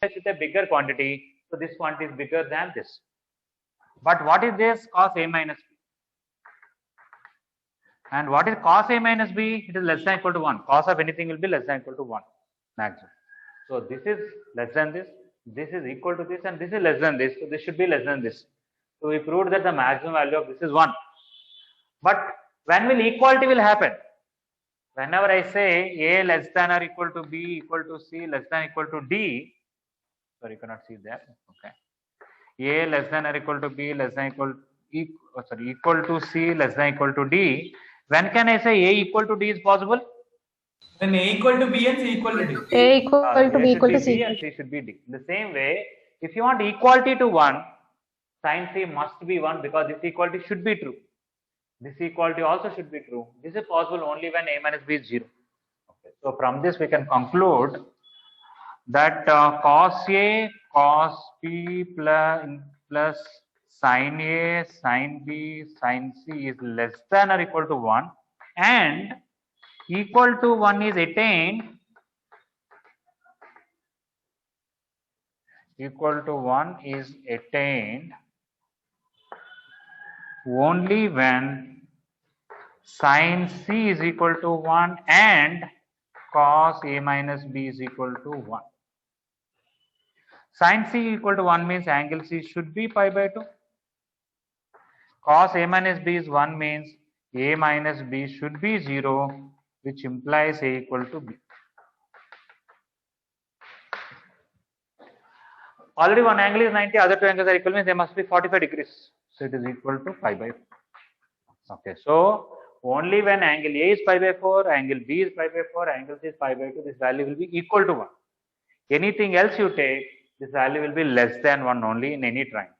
with a bigger quantity, so this quantity is bigger than this. But what is this? Cos A minus B. And what is cos A minus B? It is less than or equal to 1. Cos of anything will be less than or equal to 1 maximum. So this is less than this is equal to this, and this is less than this. So this should be less than this. So we proved that the maximum value of this is 1. But when will equality will happen? Whenever I say A less than or equal to B equal to C less than or equal to D, sorry, you cannot see that. Okay. A less than or equal to B less than or equal to C less than or equal to D. When can I say A equal to D is possible? When A equal to B and C equal to D. A equal to B equal to C. And C should be D. In the same way, if you want equality to 1, sin C must be 1 because this equality should be true. This equality also should be true. This is possible only when A minus B is 0. Okay. So from this we can conclude that cos A cos B plus sin A sin B sin C is less than or equal to 1, and equal to 1 is attained only when sin C is equal to 1 and cos A minus B is equal to 1. Sin C equal to 1 means angle C should be pi by 2. Cos A minus B is 1 means A minus B should be 0, which implies A equal to B. Already one angle is 90, other two angles are equal, means they must be 45 degrees. So it is equal to pi by 4. Okay, so only when angle A is pi by 4, angle B is pi by 4, angle C is pi by 2, this value will be equal to 1. Anything else you take, this value will be less than 1 only in any triangle.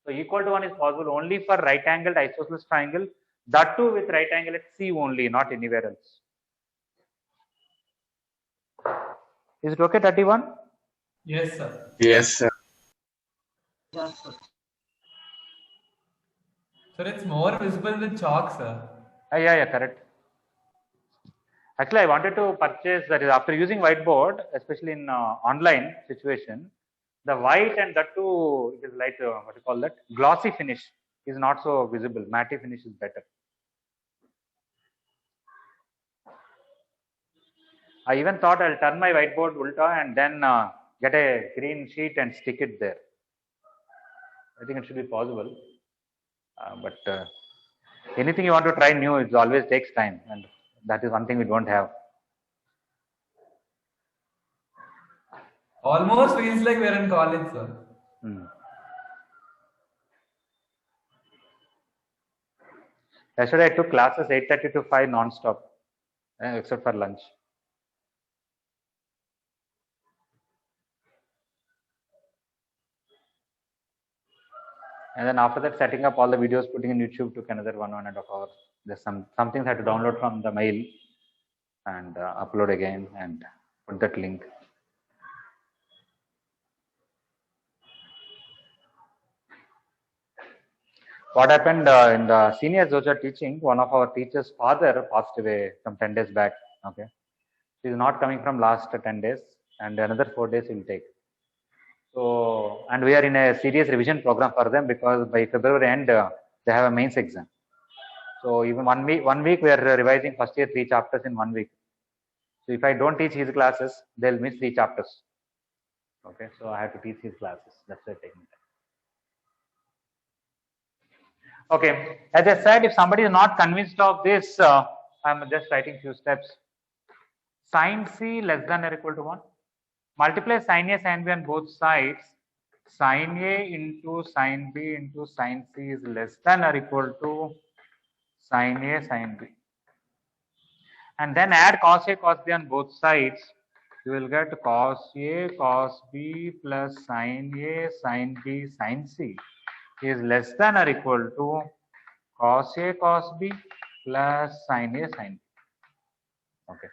So equal to 1 is possible only for right angled isosceles triangle, that too with right angle at C only, not anywhere else. Is it okay, 31? Yes, sir. Yes, sir. Sir, it's more visible with chalk, sir. Yeah, correct. Actually, I wanted to purchase, that is after using whiteboard, especially in online situation, the white and that too, it is like, what you call that, glossy finish is not so visible. Matte finish is better. I even thought I'll turn my whiteboard ulta and then get a green sheet and stick it there. I think it should be possible. But anything you want to try new, it always takes time, and that is one thing we don't have. Almost feels like we're in college, sir. Yesterday I took classes 8:30 to 5 non-stop, except for lunch. And then after that, setting up all the videos, putting in YouTube took another 1.5 hours. There's some things I had to download from the mail and upload again and put that link. What happened in the seniors those are teaching, one of our teachers' father passed away some 10 days back. Okay, he is not coming from last 10 days, and another 4 days he will take. So, and we are in a serious revision program for them because by February end they have a mains exam. So even one week we are revising first year 3 chapters in 1 week. So if I don't teach his classes, they'll miss 3 chapters. Okay, so I have to teach his classes. That's why taking time. Okay, as I said, if somebody is not convinced of this, I'm just writing few steps. Sin C less than or equal to 1. Multiply sin A sin B on both sides. Sin A into sin B into sin C is less than or equal to sin A sin B. And then add cos A cos B on both sides. You will get cos A cos B plus sin A sin B sin C is less than or equal to cos A cos B plus sin A sin B. Okay.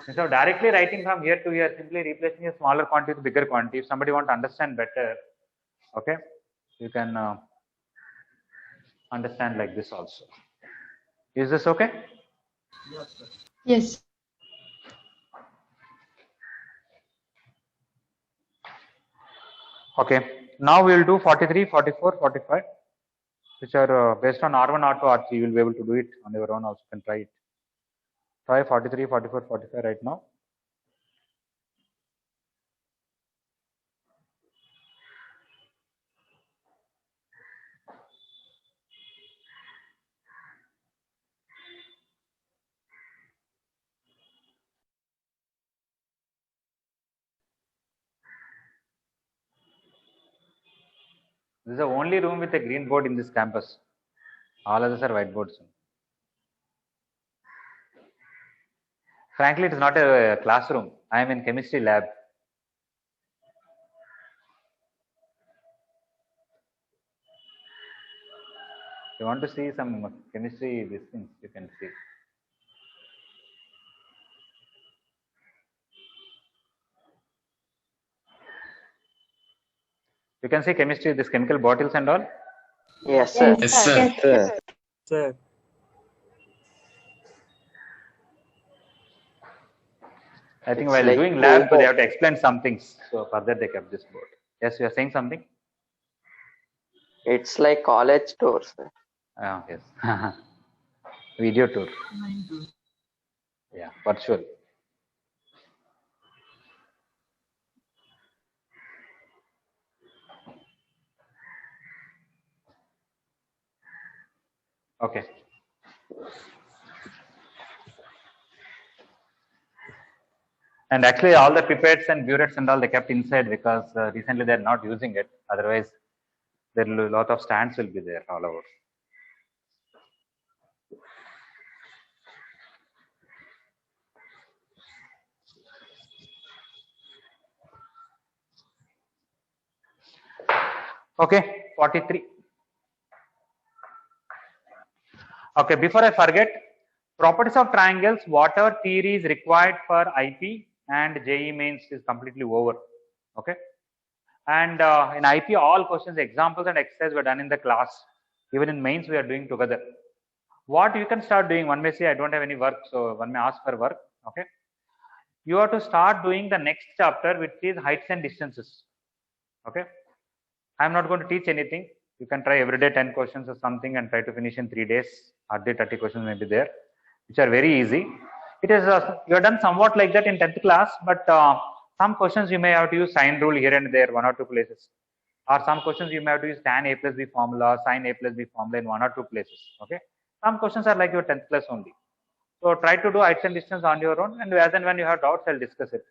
Instead of directly writing from here to here, simply replacing a smaller quantity with bigger quantity. If somebody want to understand better, okay, you can understand like this also. Is this okay? Yes, sir. Yes. Okay, now we will do 43, 44, 45, which are based on R1, R2, R3. You will be able to do it on your own. Also, you can try it. Try 43, 44, 45 right now. This is the only room with a green board in this campus. All others are whiteboards. Frankly, it is not a classroom. I am in chemistry lab. If you want to see some chemistry, these things you can see. You can see chemistry, these chemical bottles and all. Yes, sir. Yes, sir. Sir. I think It's while like doing lab, board. they have to explain some things. So further they kept this board. Yes, you are saying something? It's like college tour, sir. Yes. Video tour. Yeah, virtual. Okay. And actually, all the pipettes and burettes and all they kept inside because recently they're not using it. Otherwise, there will a lot of stands will be there all over. Okay, 43. Okay, before I forget, properties of triangles, whatever theory is required for IP and JE mains is completely over. Okay. And in IP, all questions, examples and exercises were done in the class. Even in mains, we are doing together. What you can start doing, one may say, I don't have any work, so one may ask for work. Okay. You have to start doing the next chapter, which is heights and distances. Okay. I'm not going to teach anything. You can try every day 10 questions or something and try to finish in 3 days. Hardly 30 questions may be there, which are very easy. It is you have done somewhat like that in 10th class, but some questions you may have to use sine rule here and there, 1 or 2 places. Or some questions you may have to use tan A plus B formula, sin A plus B formula in 1 or 2 places. Okay. Some questions are like your 10th class only. So try to do heights and distance on your own, and as and when you have doubts, I'll discuss it.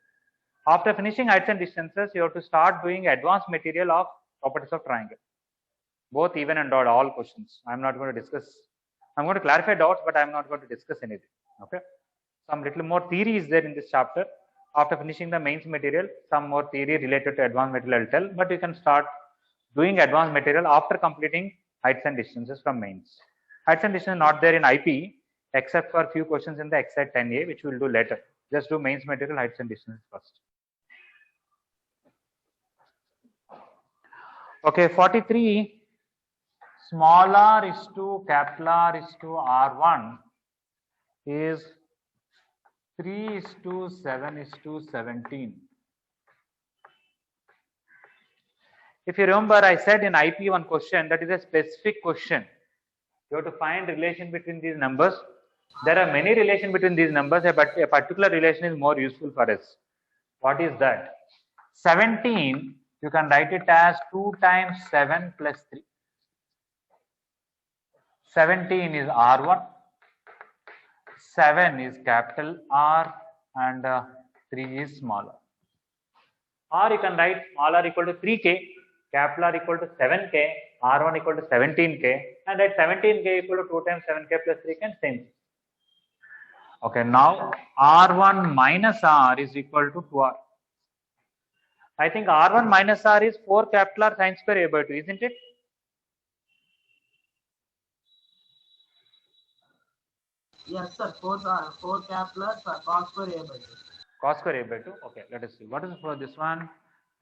After finishing heights and distances, you have to start doing advanced material of properties of triangle. Both even and odd, all questions. I'm not going to discuss. I'm going to clarify doubts, but I'm not going to discuss anything. Okay. Some little more theory is there in this chapter. After finishing the mains material, some more theory related to advanced material I'll tell, but you can start doing advanced material after completing heights and distances from mains. Heights and distances not there in IP, except for a few questions in the exercise 10A, which we'll do later. Just do mains material, heights and distances first. Okay, 43. Small r is to capital R is to R1 is 3 is to 7 is to 17. If you remember, I said in IP one question that is a specific question. You have to find relation between these numbers. There are many relations between these numbers, but a particular relation is more useful for us. What is that? 17, you can write it as 2 times 7 plus 3. 17 is R1, 7 is capital R, and 3 is smaller. Or you can write small r equal to 3k, capital R equal to 7k, R1 equal to 17k, and write 17k equal to 2 times 7k plus 3k and same. Okay, now R1 minus R is equal to 2R. I think R1 minus R is 4 capital R sine square A by 2, isn't it? Yes, sir. 4 capital cos square A by 2. Cos square A by 2. Okay, let us see. What is for this one?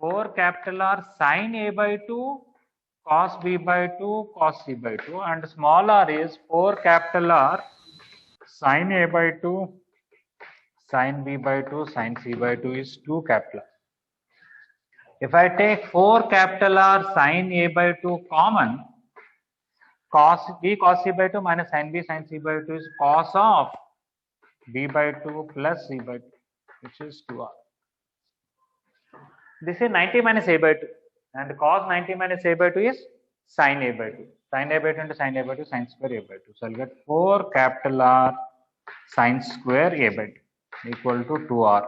4 capital R sine A by 2, cos B by 2, cos C by 2. And small r is 4 capital R sine A by 2, sine B by 2, sine C by 2 is 2 capital R. If I take 4 capital R sin A by 2 common, cos B cos C by 2 minus sin B sin C by 2 is cos of B by 2 plus C by 2, which is 2R. This is 90 minus A by 2, and cos 90 minus A by 2 is sin A by 2. Sin A by 2 into sin A by 2, sin square A by 2. So I'll get 4 capital R sin square A by 2 equal to 2R.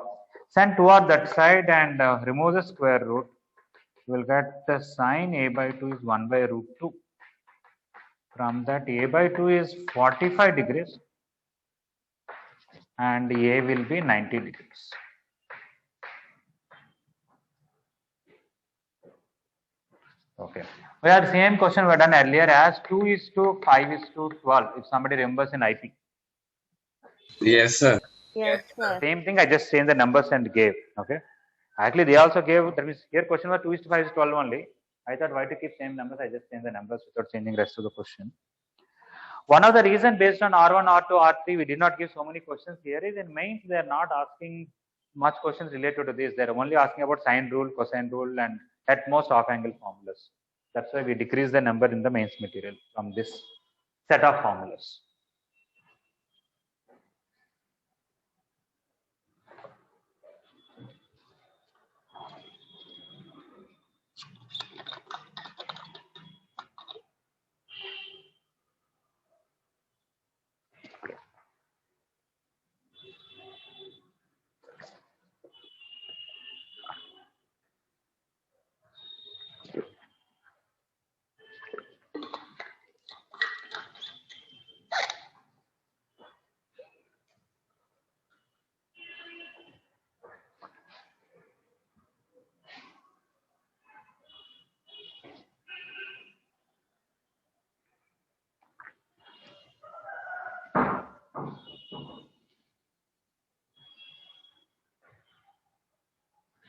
Send 2R that side and remove the square root. You will get the sin A by 2 is 1 by root 2. From that, A by 2 is 45 degrees and A will be 90 degrees. Okay. We had the same question we had done earlier as 2 is to 5 is to 12. If somebody remembers in IP. Yes, sir. Yes, sir. Same thing, I just changed the numbers and gave. Okay. Actually, they also gave, that means here question was 2 is to 5 is 12 only. I thought why to keep same numbers, I just changed the numbers without changing rest of the question. One of the reason based on R1, R2, R3, we did not give so many questions here is in mains, they are not asking much questions related to this. They are only asking about sine rule, cosine rule, and at most half angle formulas. That's why we decrease the number in the mains material from this set of formulas.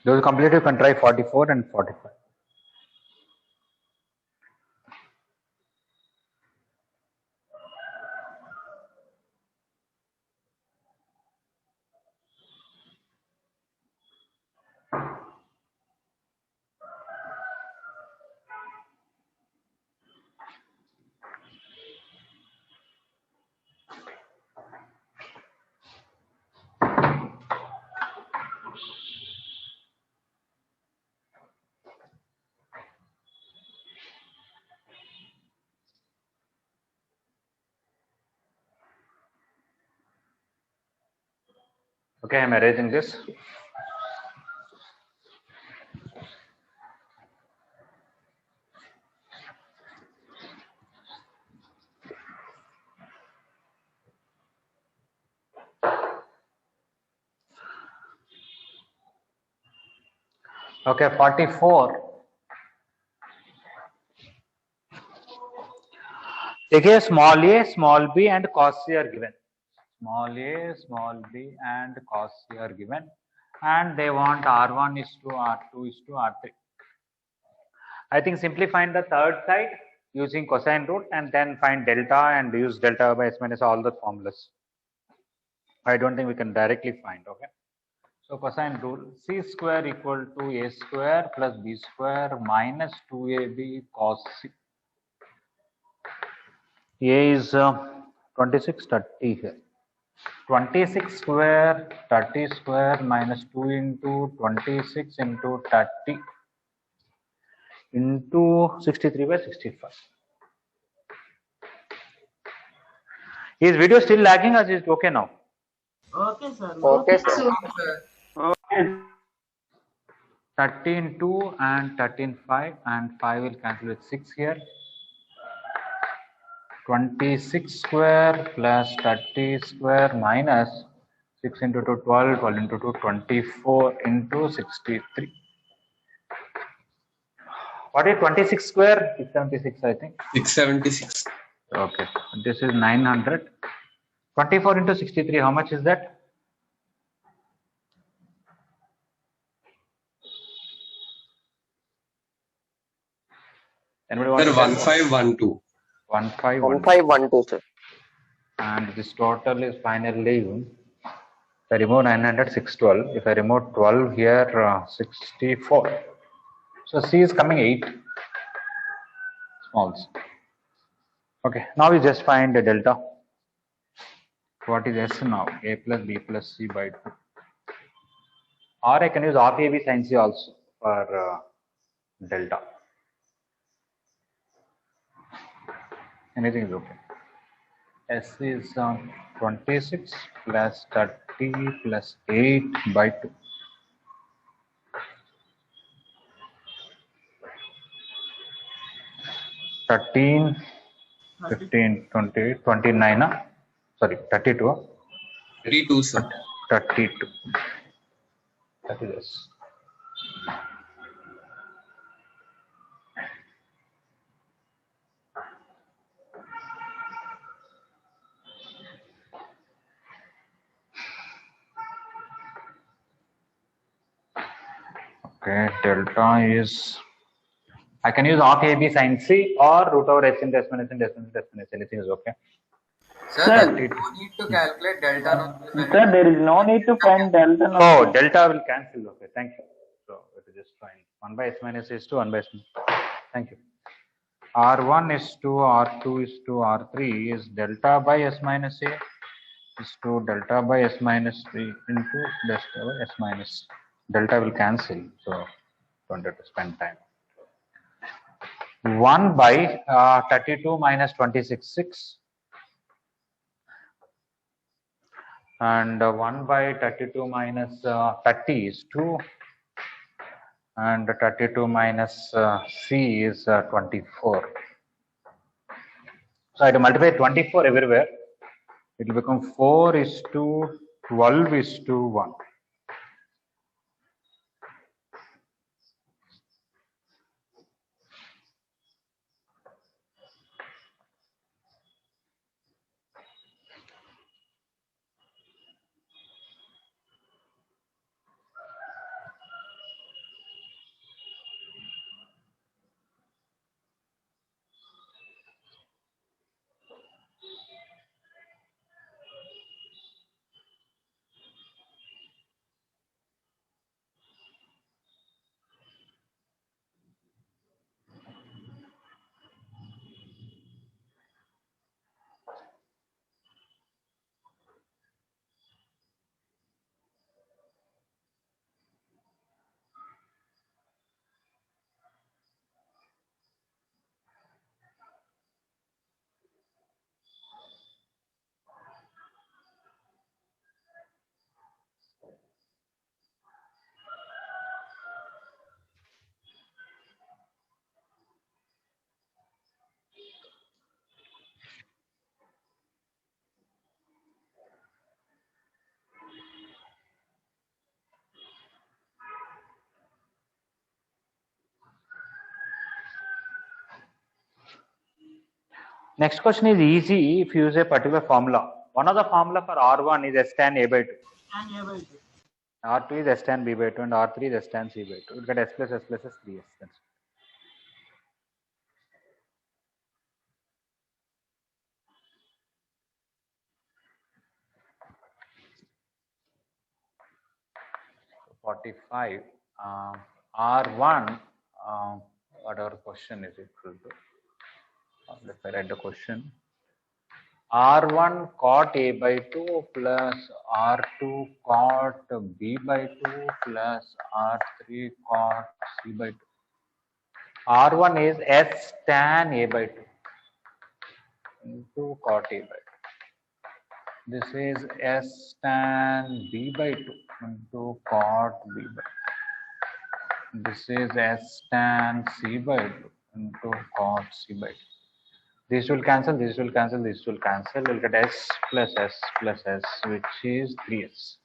Those completed, you can try 44 and 45. Okay, I'm erasing this. Okay, 44. Take small b and cos c are given. Small a, small b and cos c are given. And they want R1 is to R2 is to R3. I think simply find the third side using cosine root and then find delta and use delta by s minus all the formulas. I don't think we can directly find, okay. So cosine rule, c square equal to a square plus b square minus 2ab cos c. A is 26, 30 here. 26 square, 30 square minus 2 into 26 into 30 into 63 by 65. Is video still lagging or is it okay now? Okay, sir. Okay, sir. 13 2 and 13 5 and 5 will cancel with 6 here. 26 square plus 30 square minus 6 into 2 12, 12 into 2 24 into 63. What is 26 square? 676, I think. 676. Okay, this is 900. 24 into 63, how much is that? Anybody want Sir, to tell? 1512. 1512. 1512, sir. And this total is finally, if I remove 900, 612. If I remove 12 here, 64. So C is coming 8 smalls. Okay, now we just find the delta. What is S now? A plus B plus C by 2. Or I can use half AB sin C also for delta. Anything is okay. S is 26 plus 30 plus 8 by 2. 13, 15, 28, 29, sorry, 32. 32, sir. 32. That is S. Okay, delta is, I can use half AB sin C or root over S into S minus S. Anything is okay. Sir, no need to calculate delta now. Sir, there is no need to find delta now. Oh, delta will cancel. Okay, thank you. So it is just fine. 1 by S minus is to 1 by S minus. Thank you. R1 is to R2 is to R3 is delta by S minus A is to delta by S minus B into delta by S minus. Delta will cancel, so don't have to spend time. 1 by 32 minus 26, 6. And 1 by 32 minus 30 is 2. And 32 minus C is 24. So I have to multiply 24 everywhere. It will become 4 is to 12 is to 1. Next question is easy if you use a particular formula. One of the formula for R1 is S tan A by 2. And A by 2. R2 is S tan B by 2 and R3 is S tan C by 2. You get S plus S plus S 3S. That's it. So 45. R1, whatever question is equal to. Let's write the question. R1 cot A by 2 plus R2 cot B by 2 plus R3 cot C by 2. R1 is S tan A by 2 into cot A by 2. This is S tan B by 2 into cot B by 2. This is S tan C by 2 into cot C by 2. This will cancel, this will cancel, this will cancel. We'll get S plus S plus S, which is 3S.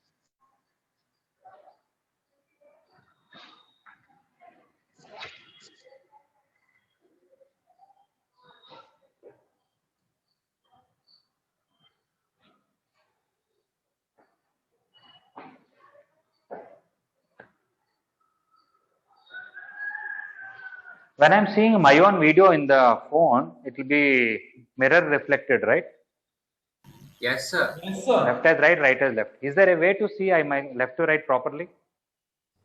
When I'm seeing my own video in the phone, it will be mirror reflected, right? Yes, sir. Yes, sir. Left as right, right as left. Is there a way to see my left to right properly?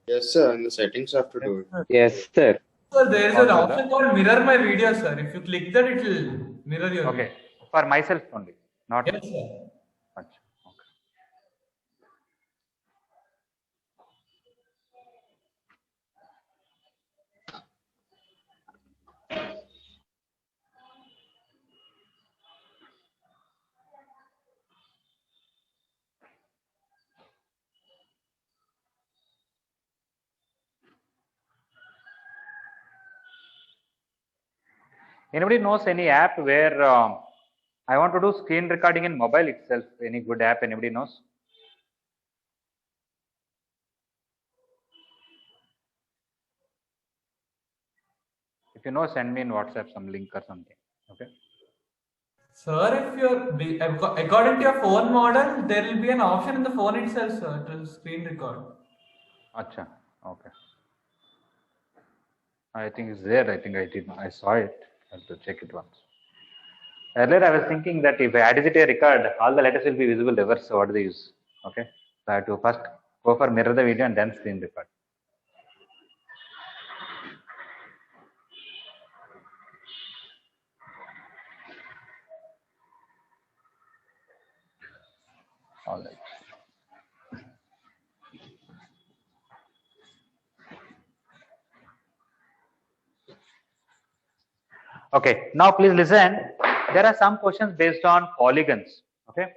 Yes, sir. In the settings, I have to do it. Yes, sir. So there is What an was option that? called mirror my video, sir. If you click that, it will mirror your Okay, for myself only, not. video. Yes, sir. Much. Okay. Anybody knows any app where I want to do screen recording in mobile itself? Any good app? Anybody knows? If you know, send me in WhatsApp some link or something. Okay. Sir, if according to your phone model, there will be an option in the phone itself, sir, to screen record. Acha. Okay. I think it's there. I think I saw it. I have to check it once. Earlier, I was thinking that if I add it a record, all the letters will be visible reverse. So what do they use? Okay. So I have to first go for mirror the video and then screen record. All right. Okay, now please listen. There are some questions based on polygons. Okay,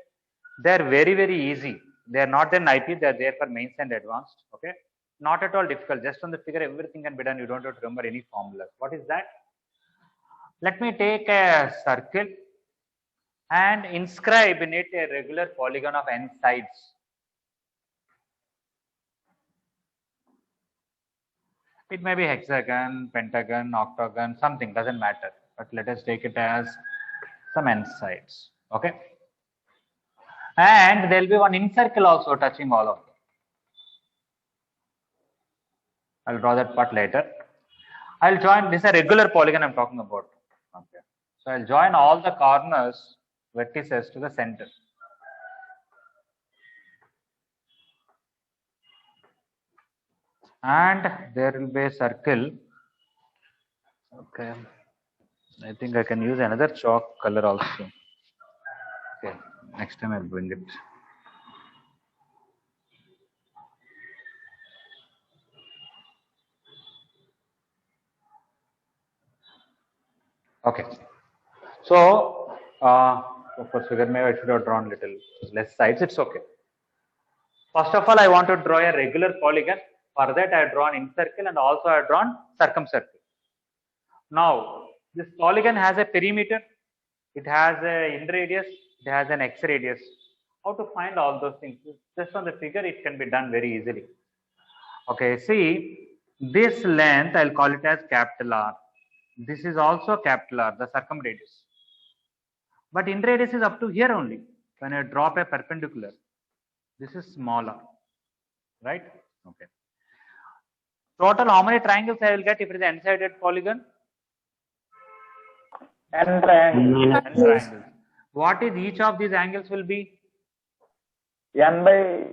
they are very, very easy. They are not in IP, they are there for mains and advanced. Okay, not at all difficult. Just on the figure, everything can be done. You don't have to remember any formulas. What is that? Let me take a circle and inscribe in it a regular polygon of n sides. It may be hexagon, pentagon, octagon, something, doesn't matter. But let us take it as some n sides. Okay. And there will be one incircle also touching all of them. I'll draw that part later. I'll join, this is a regular polygon I'm talking about. Okay. So I'll join all the corners, vertices to the center. And there will be a circle. Okay. I think I can use another chalk color also. Okay. Next time I'll bring it. Okay. So, of course, figure maybe I should have drawn little less sides. It's okay. First of all, I want to draw a regular polygon. For that, I have drawn incircle and also I have drawn circumcircle. Now, this polygon has a perimeter. It has a in radius. It has an x radius. How to find all those things? Just on the figure, it can be done very easily. Okay, see, this length, I'll call it as capital R. This is also capital R, the circumradius. But in radius is up to here only. When I drop a perpendicular, this is smaller, right? Okay. Total, how many triangles I will get if it is an n-sided polygon? N triangle. N triangles. What is each of these angles will be? N by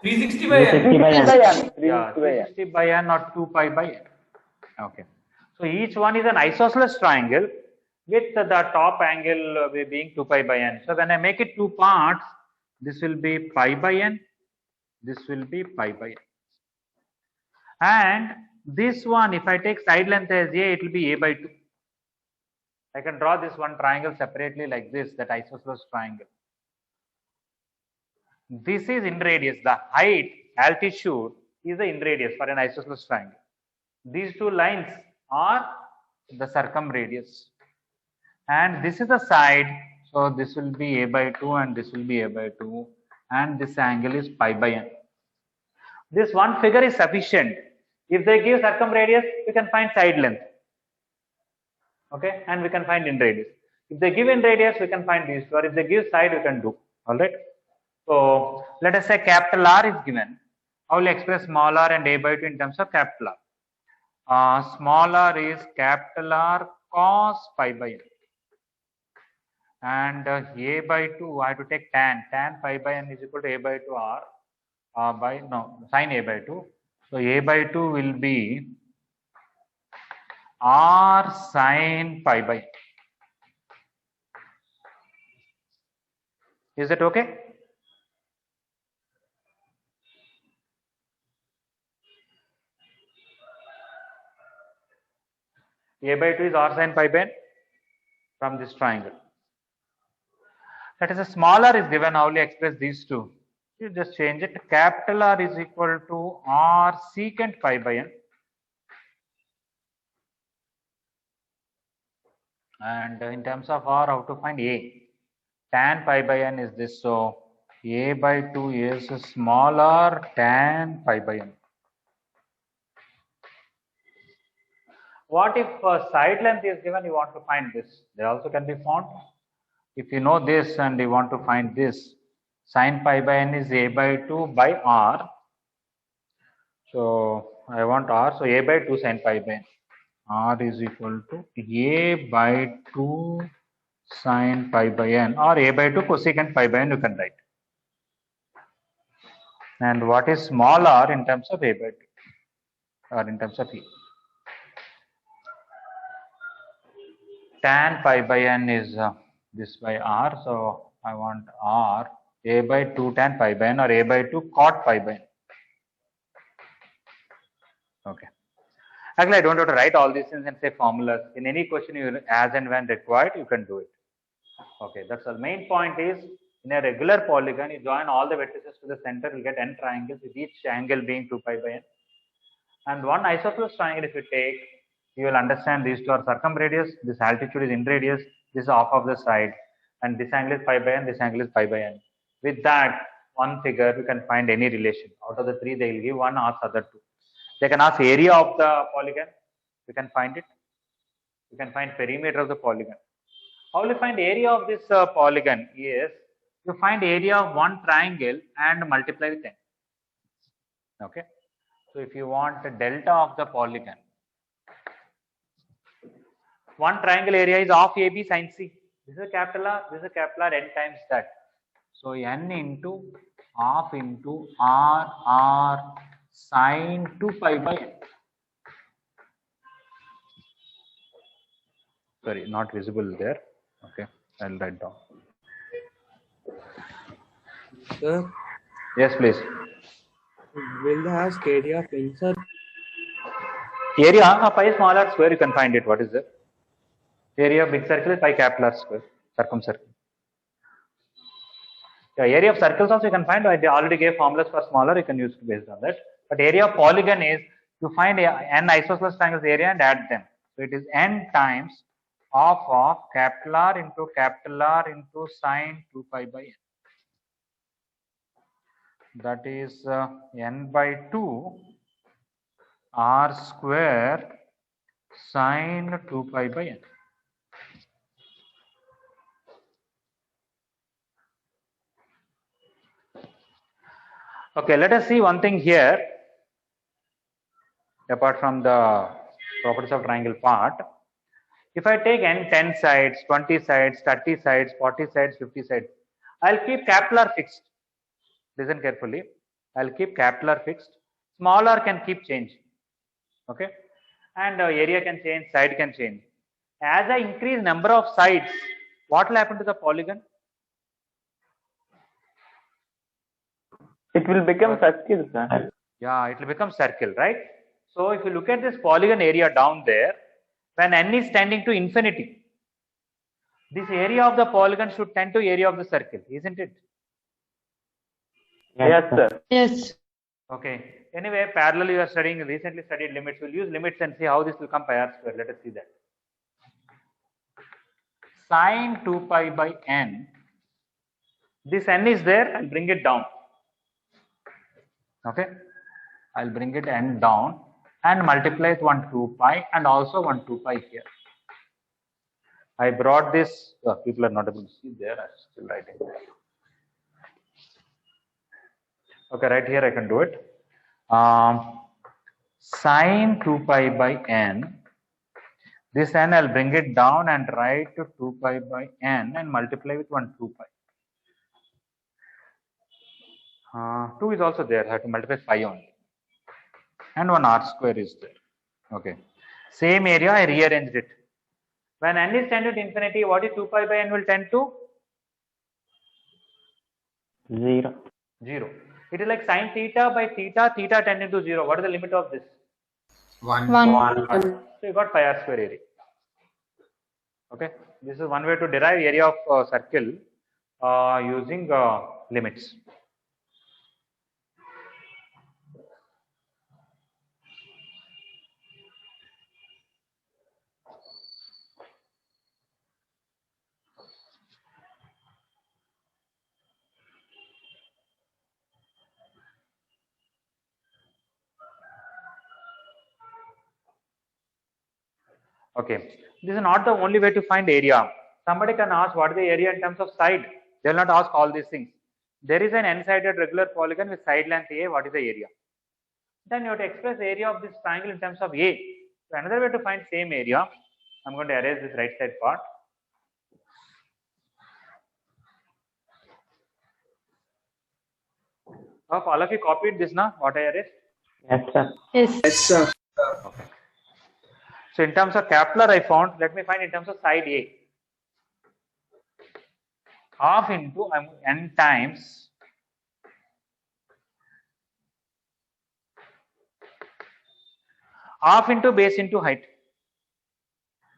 360 by n. 360 by N. Yeah, 360 by n or 2 pi by n. Okay. So each one is an isosceles triangle with the top angle being 2 pi by n. So when I make it two parts, this will be pi by n, this will be pi by n. And this one, if I take side length as a, it will be a by 2. I can draw this one triangle separately like this, that isosceles triangle. This is in radius. The height, altitude is the in radius for an isosceles triangle. These two lines are the circumradius. And this is the side. So this will be a by 2 and this will be a by 2. And this angle is pi by n. This one figure is sufficient. If they give circumradius, we can find side length. Okay, and we can find in radius. If they give in radius, we can find these two. Or if they give side, we can do. All right. So let us say capital R is given. I will express small r and a by 2 in terms of capital R. Small r is capital R cos pi by n. And a by 2, I have to take tan. Tan pi by n is equal to a by 2 r by, no, sin a by 2. So a by 2 will be r sine pi by n. Is it okay? A by 2 is r sine pi by n from this triangle. That is, a smaller is given. How will you express these two? You just change it. Capital R is equal to r secant pi by n. And in terms of r, how to find a? Tan pi by n is this. So a by 2 is smaller tan pi by n. What if side length is given? You want to find this. They also can be found. If you know this and you want to find this, sin pi by n is a by 2 by r. So I want r. So a by 2 sin pi by n. R is equal to a by 2 sin pi by n, or a by 2 cosecant pi by n, you can write. And what is small r in terms of a by 2 or in terms of e? Tan pi by n is this by r. So I want r a by 2 tan pi by n or a by 2 cot pi by n. Okay. Actually, I don't have to write all these things and say formulas. In any question, you as and when required, you can do it. Okay, that's the main point is, in a regular polygon, you join all the vertices to the center, you'll get n triangles with each angle being 2 pi by n. And one isosceles triangle, if you take, you will understand these two are circumradius, this altitude is in radius, this is off of the side, and this angle is pi by n, this angle is pi by n. With that one figure, you can find any relation. Out of the three, they will give one, ask other two. They can ask area of the polygon, you can find it. You can find perimeter of the polygon. How will you find area of this polygon? Is you find area of one triangle and multiply with n. Okay. So if you want the delta of the polygon, one triangle area is half AB sin C. This is a capital R, this is a capital R, n times that. So n into half into r sine 2 pi by n. Sorry, not visible there. Okay, I'll write down. Sir, Yes, please. will they ask area of insert? Area of pi smaller square, you can find it. What is it? Area of big circle is pi capital R square, circumcircle. Yeah, area of circles also you can find. I already gave formulas for smaller, you can use based on that. But area of polygon is you find n isosceles triangles area and add them. So it is n times half of capital R into sine 2 pi by n. That is n by 2 r square sine 2 pi by n. Okay, let us see one thing here. Apart from the properties of triangle part, if I take n 10 sides, 20 sides, 30 sides, 40 sides, 50 sides, I'll keep capital R fixed. Listen carefully. I'll keep capital R fixed. Small r can keep changing. Okay, and area can change, side can change. As I increase number of sides, what will happen to the polygon? It will become circle, sir. Yeah, it will become circle, right? So if you look at this polygon area down there, when n is tending to infinity, this area of the polygon should tend to area of the circle, isn't it? Yes, sir. Yes. Okay. Anyway, parallel you are studying, recently studied limits. We'll use limits and see how this will come pi r square. Let us see that. Sine 2 pi by n. This n is there, I'll bring it down. Okay. I'll bring it n down and multiply with 1 2 pi and also 1 2 pi here. I brought this, people are not able to see there, I'm still writing there. Okay, right here I can do it. Sine 2 pi by n. This n I'll bring it down and write to 2 pi by n and multiply with 1 2 pi. 2 is also there, I have to multiply pi only. And 1 r square is there. Okay. Same area, I rearranged it. When n is tending to infinity, what is 2 pi by n will tend to? 0. 0. It is like sine theta by theta, theta tending to 0. What is the limit of this? 1. 1. So you got pi r square area. Okay, this is one way to derive area of circle using limits. Okay, this is not the only way to find area. Somebody can ask what is the area in terms of side. They will not ask all these things. There is an n-sided regular polygon with side length a. What is the area? Then you have to express the area of this triangle in terms of a. So another way to find same area, I'm going to erase this right side part. Hope all of you copied this now, what I erased? Yes, sir. Yes. Yes, sir. So in terms of Kepler I found, let me find in terms of side A. Half into n times half into base into height.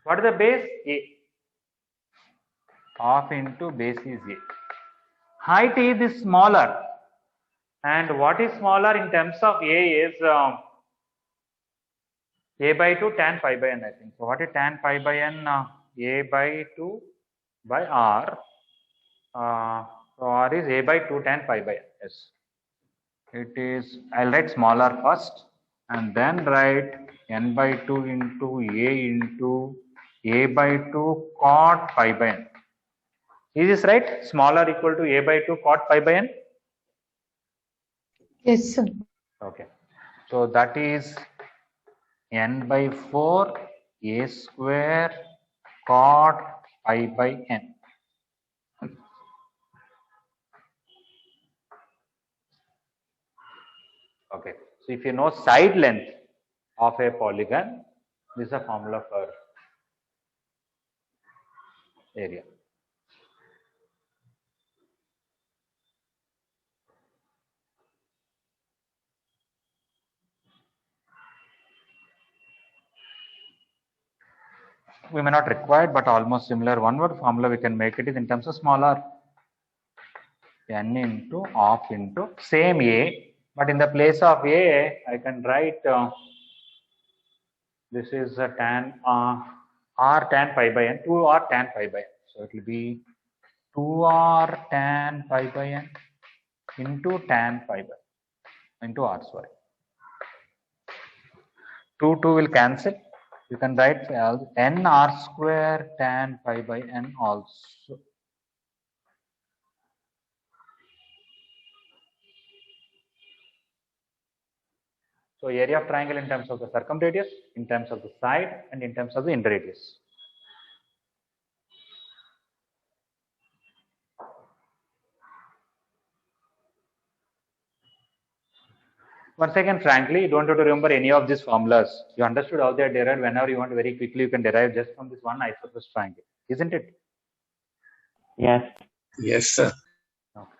What is the base? A. Half into base is A. Height is smaller. And what is smaller in terms of A is A by 2 tan pi by n, I think. So what is tan pi by n? A by 2 by R. So R is A by 2 tan pi by n. Yes. It is, I'll write smaller first and then write n by 2 into A by 2 cot pi by n. Is this right? Smaller equal to A by 2 cot pi by n? Yes, sir. Okay. So that is n by 4 A square cot pi by n. Okay. So if you know side length of a polygon, this is a formula for area. We may not require, but almost similar one word formula we can make it is in terms of smaller n into half into same A, but in the place of A I can write this is a tan r tan pi by n, 2r tan pi by n. So it will be 2r tan pi by n into tan pi by into r, sorry. 2 will cancel. You can write n r square tan pi by n also. So area of triangle in terms of the circumradius, in terms of the side, and in terms of the inradius. Once again, frankly, you don't have to remember any of these formulas. You understood how they are derived. Whenever you want very quickly, you can derive just from this one isosceles triangle, isn't it? Yes. Yes, sir. Okay.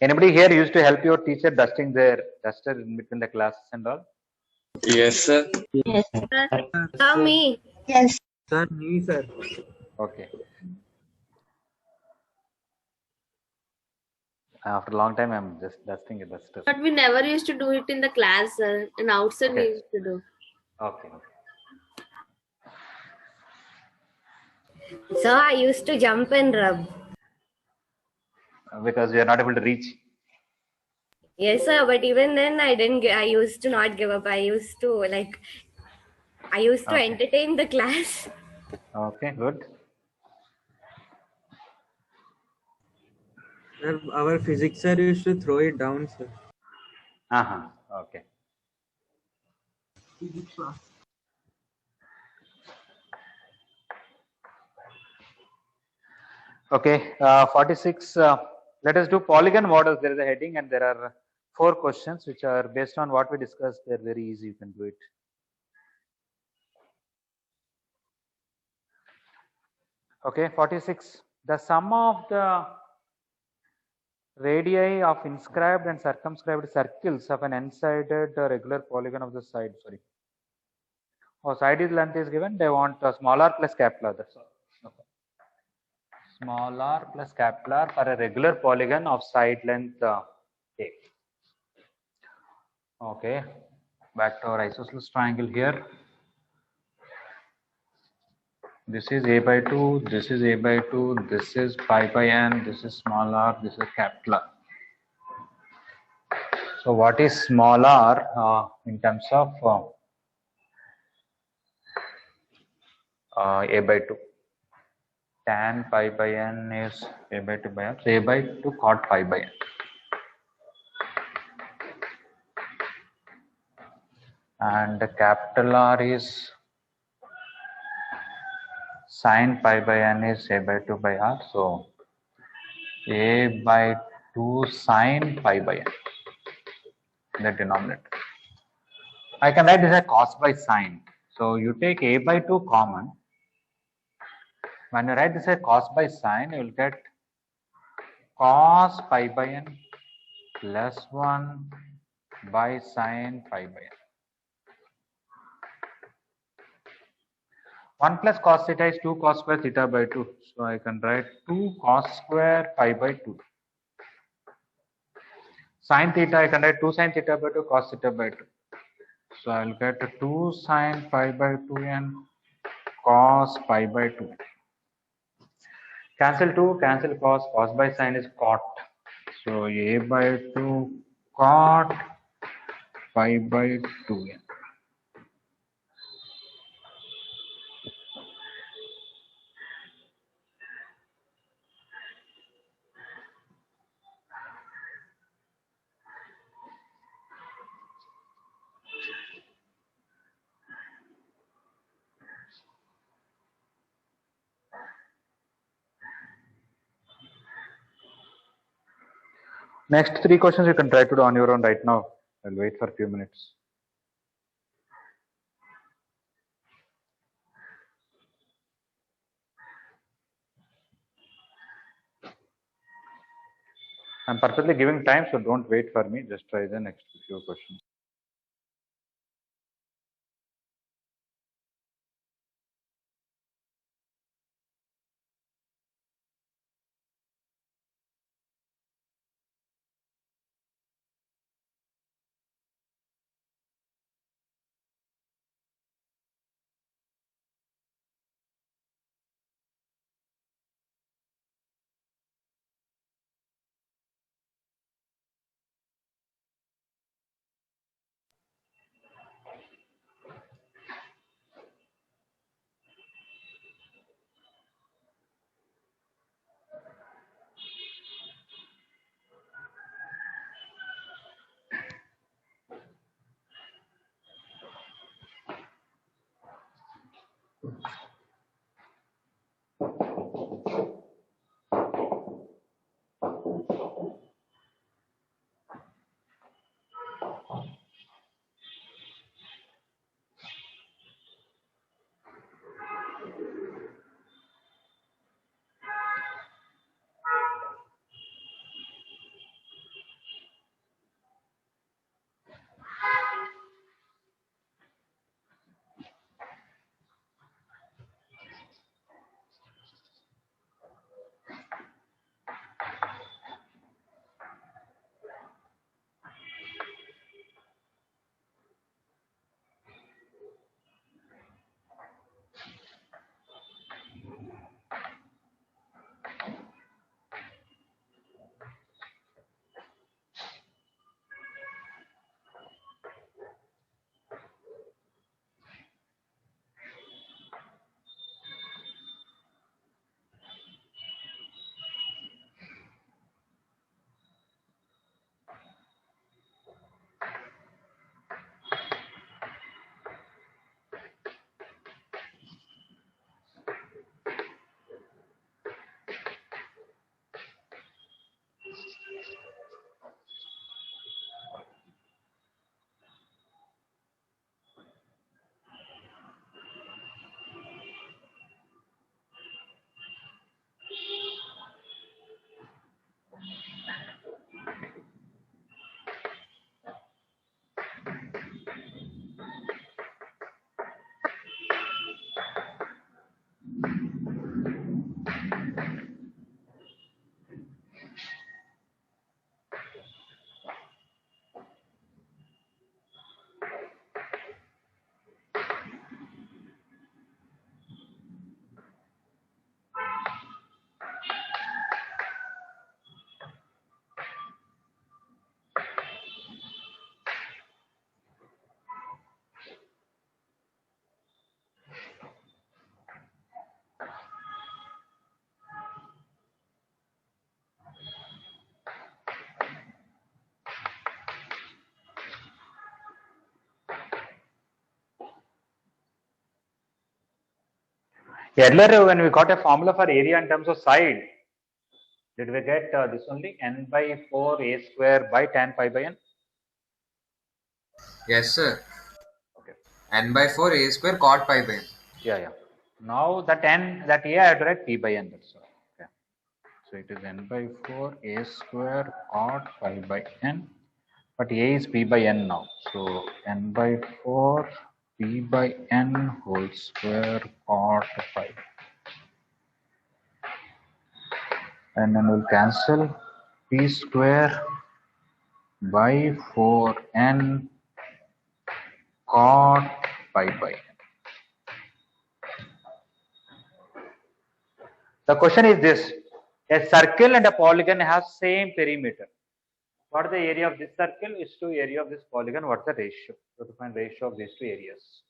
Anybody here used to help your teacher dusting their duster in between the classes and all? Yes, sir. Yes. Me. Yes. Sir, me, sir. Okay. After a long time, I'm just dusting it. Dust. But we never used to do it in the class, sir. And outside we Okay. used to do. Okay. So I used to jump and rub. Because we are not able to reach. Yes, sir. But even then, I didn't. I used to not give up. I used to Okay. entertain the class. Okay, good. Sir, our physics sir used to throw it down, sir. Okay. Physics class. Okay, 46. Let us do polygon models. There is a heading and there are 4 questions which are based on what we discussed. They're very easy. You can do it. Okay, 46. The sum of the radii of inscribed and circumscribed circles of an n-sided regular polygon of the side. Sorry. Oh, side is length is given. They want small r plus capital R. That's all. Okay. Small r plus capital R for a regular polygon of side length A. Okay. Back to our isosceles triangle here. This is a by 2. This is a by 2. This is pi by n. This is small r. This is capital R. So what is small r in terms of a by 2? Tan pi by n is a by 2 by r. So a by 2 cot pi by n. And the capital R is sin pi by n is a by 2 by r. So a by 2 sin pi by n, the denominator. I can write this as cos by sin. So you take a by 2 common. When you write this as cos by sin, you will get cos pi by n plus 1 by sin pi by n. 1 plus cos theta is 2 cos square theta by 2. So I can write 2 cos square pi by 2. Sin theta, I can write 2 sin theta by 2 cos theta by 2. So I will get 2 sin pi by 2 and cos pi by 2. Cancel 2, cancel cos by sin is cot. So a by 2 cot pi by 2n. Next 3 questions you can try to do on your own right now. I'll wait for a few minutes. I'm purposely giving time, so don't wait for me. Just try the next few questions. Earlier, when we got a formula for area in terms of side, did we get this only n by 4 a square by tan pi by n? Yes, sir. Okay. N by 4 a square cot pi by n. Yeah. Now that a I have to write p by n. That's all. Okay. So it is n by 4 a square cot pi by n. But a is p by n now. So n by 4 p by n whole square cot pi. And then we'll cancel p square by 4n cot pi by n. The question is this: a circle and a polygon have same perimeter. What is the area of this circle is to area of this polygon? What's the ratio? So to find ratio of these two areas.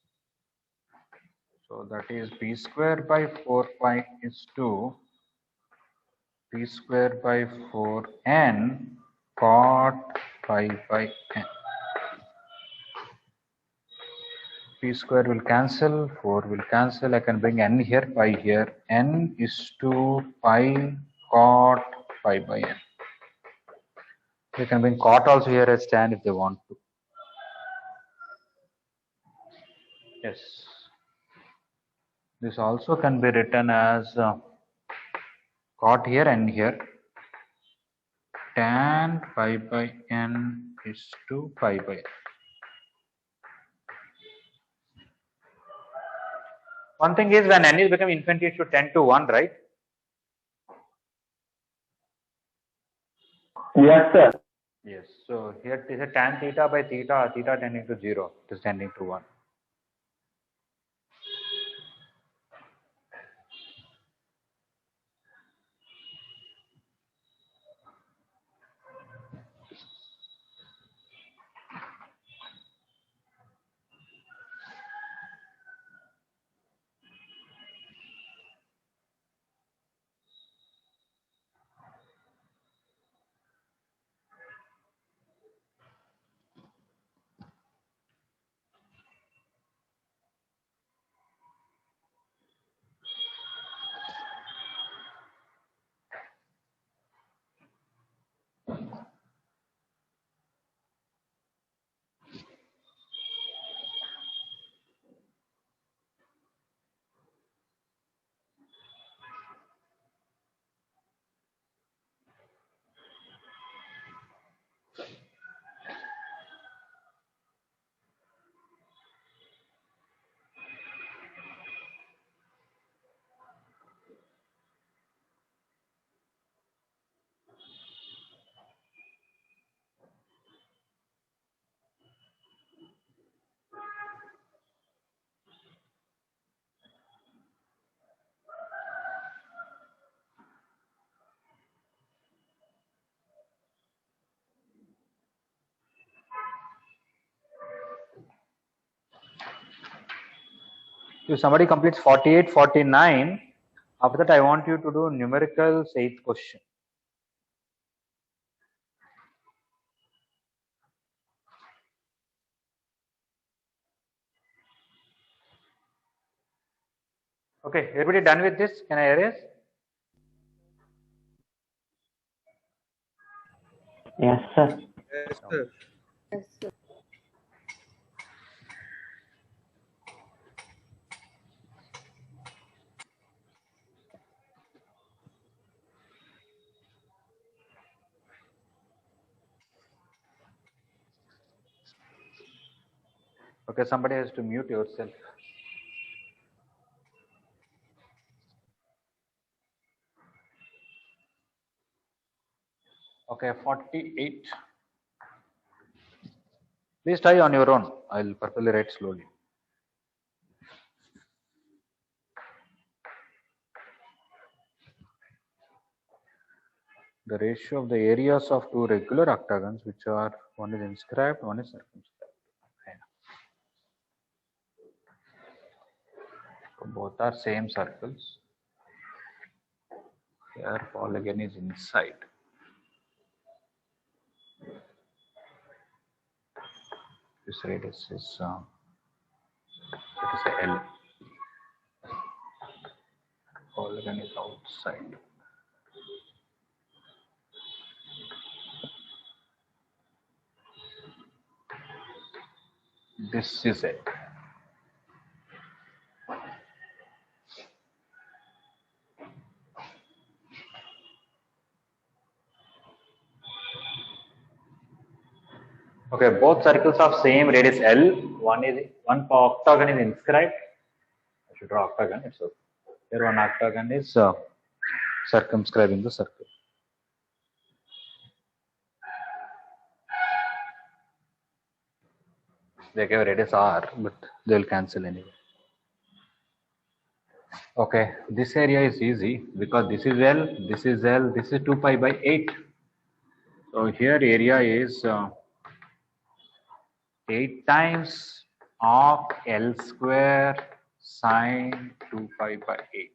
So that is p square by 4 pi is to p square by 4n cot pi by n. P square will cancel, 4 will cancel. I can bring n here, pi here. N is to pi cot pi by n. You can bring cot also here as tan if they want to. Yes. This also can be written as cot here and here. Tan pi by n is to pi by n. One thing is when n is become infinity, it should tend to 1, right? Yes, sir. Yes. So here it is a tan theta by theta, theta tending to 0. It is tending to 1. If somebody completes 48, 49, after that I want you to do numericals 8th question. Okay, everybody done with this? Can I erase? Yes, sir. Yes, sir. Okay, somebody has to mute yourself. Okay, 48. Please try on your own. I'll purposely write slowly. The ratio of the areas of two regular octagons, which are one is inscribed, one is circumscribed. Okay. So both are same circles. Here polygon is inside. This radius is it is a L. Polygon is outside. This is it. Okay, both circles of same radius L. One octagon is inscribed. I should draw octagon. It's okay. Here one octagon is circumscribing the circle. They gave radius R, but they will cancel anyway. Okay, this area is easy because this is L, this is L, this is 2 pi by 8. So here area is 8 times of L square sine 2 pi by 8.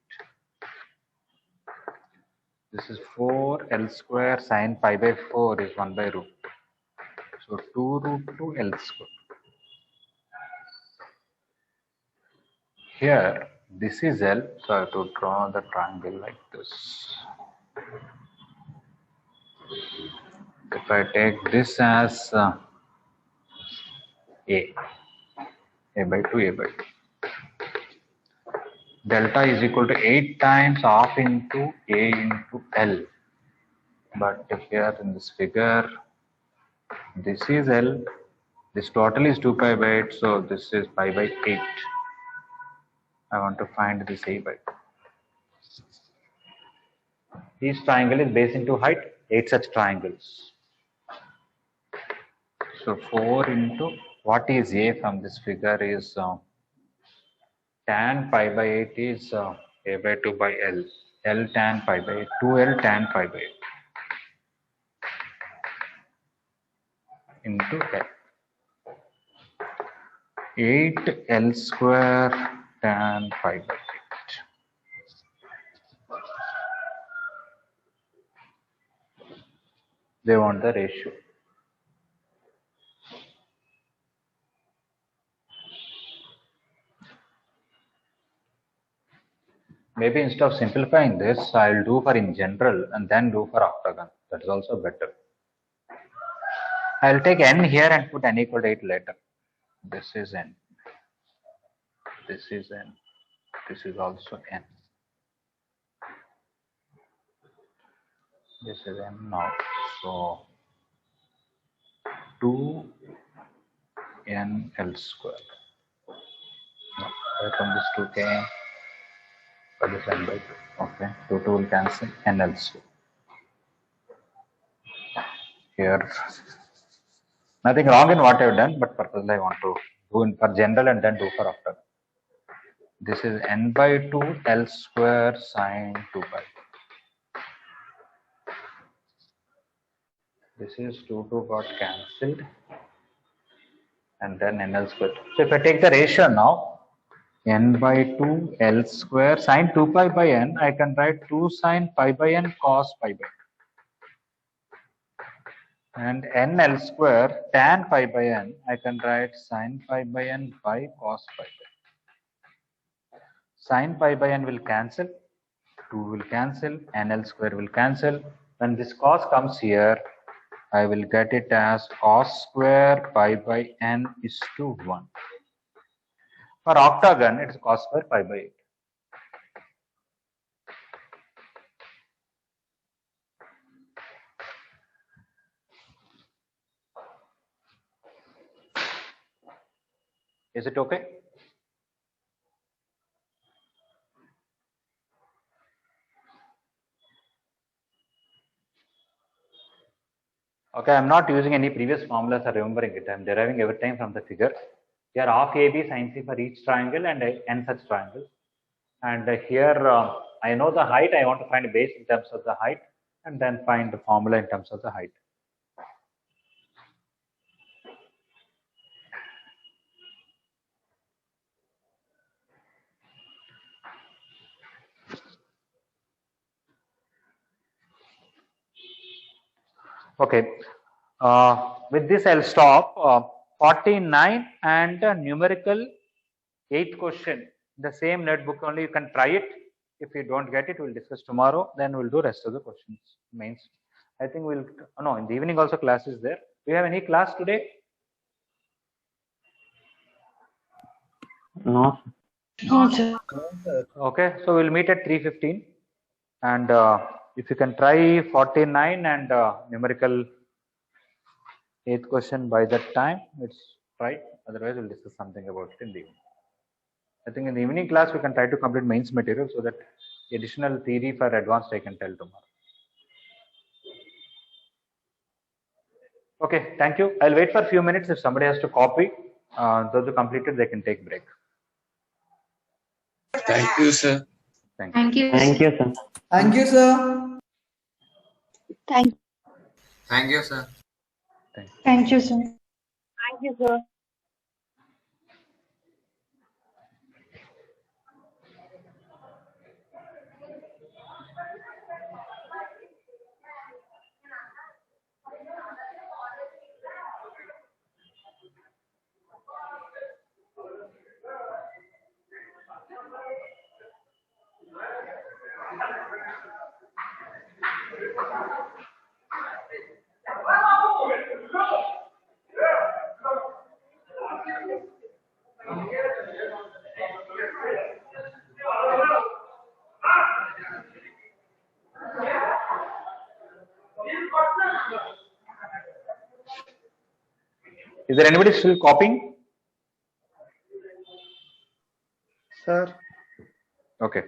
This is 4 L square sine pi by 4 is 1 by root. So 2 root 2 L square. Here, this is L, so I have to draw the triangle like this. If I take this as A by 2, A by 2. Delta is equal to 8 times half into A into L. But here in this figure, this is L, this total is 2 pi by 8, so this is pi by 8. I want to find this A by 2. Each triangle is based into height, 8 such triangles. So 4 into what is A from this figure is tan pi by 8 is A by 2 by L. L tan pi by 8, 2L tan pi by 8 into L. 8 L square tan pi by 8. They want the ratio. Maybe instead of simplifying this, I'll do for in general and then do for octagon. That is also better. I'll take n here and put n equal to 8 later. This is n. This is n. This is also n. This is n now. So 2 n L square. No, where from this 2 came? For this n by 2. Okay, 2 will cancel n L square. Here, nothing wrong in what I've done, but purposely I want to do in for general and then do for octagon. This is n by 2 L square sine 2 pi. This is 2 got cancelled and then n L square. So if I take the ratio now, n by 2 L square sine 2 pi by n, I can write 2 sine pi by n cos pi by n. And n L square tan pi by n, I can write sine pi by n by cos pi by n. Sine pi by n will cancel, 2 will cancel, n L square will cancel. When this cos comes here, I will get it as cos square pi by n is to 1. For octagon, it is cos square pi by 8. Is it okay? Okay, I'm not using any previous formulas or remembering it. I'm deriving every time from the figure. Here half AB sin C for each triangle and n such triangles. And here I know the height. I want to find a base in terms of the height and then find the formula in terms of the height. Okay, with this I'll stop. 49 and numerical 8th question. The same notebook only, you can try it. If we don't get it, we'll discuss tomorrow. Then we'll do rest of the questions. Mains. I think we'll. No, in the evening also class is there. Do you have any class today? No, sir. Okay, so we'll meet at 3:15, and if you can try 49 and numerical 8th question by that time, it's right. Otherwise, we'll discuss something about it in the evening. I think in the evening class we can try to complete mains material so that the additional theory for advanced I can tell tomorrow. Okay, thank you. I'll wait for a few minutes. If somebody has to copy, those who completed, they can take break. Thank you, sir. Thank you. Thank you. Thank you, sir. Thank you, sir. Thank Thank you, sir. Thank you, sir. Thank you, sir. Is there anybody still copying? Sir. Okay.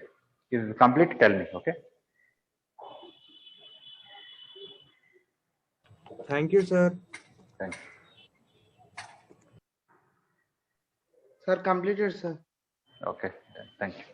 If it's complete, tell me. Okay. Thank you, sir. Thank you. Sir, completed, sir. Okay. Thank you.